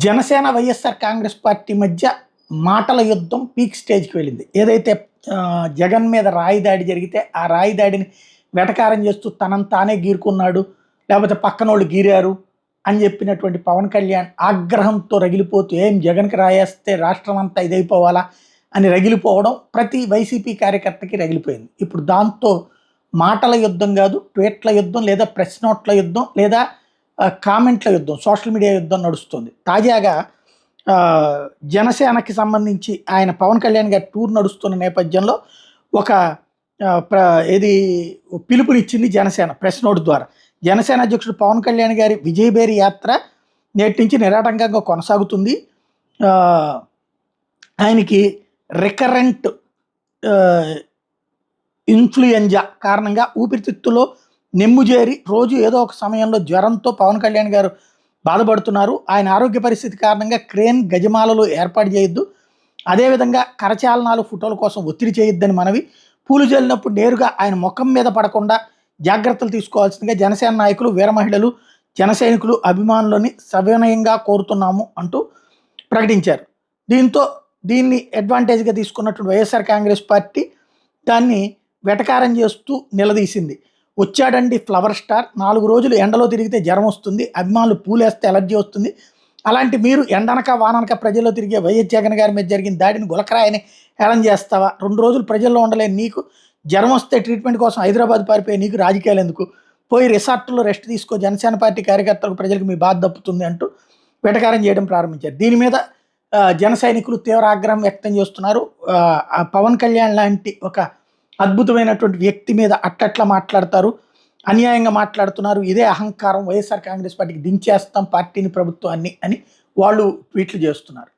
Janasena YSR Congress party మధ్య మాటల యుద్ధం పీక్ స్టేజ్కి వెళ్ళింది. ఏదైతే జగన్ మీద రాయి దాడి జరిగితే ఆ రాయి దాడిని వెటకారం చేస్తూ తనను తానే గీరుకున్నాడు, లేకపోతే పక్కనోళ్ళు గీరారు అని చెప్పినటువంటి పవన్ కళ్యాణ్ ఆగ్రహంతో రగిలిపోతూ ఏం జగన్కి రాయేస్తే రాష్ట్రం అంతా ఇదైపోవాలా అని రగిలిపోవడం ప్రతి వైసీపీ కార్యకర్తకి రగిలిపోయింది. ఇప్పుడు దాంతో మాటల యుద్ధం కాదు, ట్వీట్ల యుద్ధం లేదా ప్రెస్ నోట్ల యుద్ధం లేదా కామెంట్ల యుద్ధం, సోషల్ మీడియా యుద్ధం నడుస్తుంది. తాజాగా జనసేనకి సంబంధించి ఆయన పవన్ కళ్యాణ్ గారి టూర్ నడుస్తున్న నేపథ్యంలో ఒక ఏది పిలుపునిచ్చింది జనసేన ప్రెస్ నోట్ ద్వారా. జనసేన అధ్యక్షుడు పవన్ కళ్యాణ్ గారి విజయబేరి యాత్ర నేటి నుంచి నిరాటంకంగా కొనసాగుతుంది. ఆయనకి రికరెంట్ ఇన్ఫ్లుయెంజా కారణంగా ఊపిరితిత్తులో నెమ్ముజేరి రోజు ఏదో ఒక సమయంలో జ్వరంతో పవన్ కళ్యాణ్ గారు బాధపడుతున్నారు. ఆయన ఆరోగ్య పరిస్థితి కారణంగా క్రేన్ గజమాలలో ఏర్పాటు చేయొద్దు, అదేవిధంగా కరచాలనాలు ఫోటోల కోసం ఒత్తిడి చేయొద్దని మనవి. పూలు జల్లినప్పుడు నేరుగా ఆయన ముఖం మీద పడకుండా జాగ్రత్తలు తీసుకోవాల్సిందిగా జనసేన నాయకులు, వీర మహిళలు, జన సైనికులు, అభిమానులని సవినయంగా కోరుతున్నాము అంటూ ప్రకటించారు. దీన్ని అడ్వాంటేజ్గా తీసుకున్నటువంటి వైఎస్ఆర్ కాంగ్రెస్ పార్టీ దాన్ని వెటకారం చేస్తూ నిలదీసింది. వచ్చాడండి ఫ్లవర్ స్టార్, 4 రోజులు ఎండలో తిరిగితే జ్వరం వస్తుంది, అభిమానులు పూలేస్తే ఎలర్జీ వస్తుంది, అలాంటి మీరు ఎండనక వాననక ప్రజల్లో తిరిగే వైఎస్ జగన్ గారి మీద జరిగిన దాడిని గులకరాయని హేళన చేస్తావా? 2 రోజులు ప్రజల్లో ఉండలేని నీకు జ్వరం వస్తే ట్రీట్మెంట్ కోసం హైదరాబాద్ పారిపోయి నీకు రాజకీయాలు ఎందుకు? పోయి రిసార్ట్లో రెస్ట్ తీసుకో, జనసేన పార్టీ కార్యకర్తలకు ప్రజలకు మీ బాధ దప్పుతుంది అంటూ వెటకారం చేయడం ప్రారంభించారు. దీని మీద జన సైనికులు తీవ్ర ఆగ్రహం వ్యక్తం చేస్తున్నారు. పవన్ కళ్యాణ్ లాంటి ఒక అద్భుతమైనటువంటి వ్యక్తి మీద అట్లట్లా మాట్లాడతారు, అన్యాయంగా మాట్లాడుతున్నారు, ఇదే అహంకారం, వైఎస్ఆర్ కాంగ్రెస్ పార్టీకి దించేస్తాం పార్టీని ప్రభుత్వాన్ని అని వాళ్ళు ట్వీట్లు చేస్తున్నారు.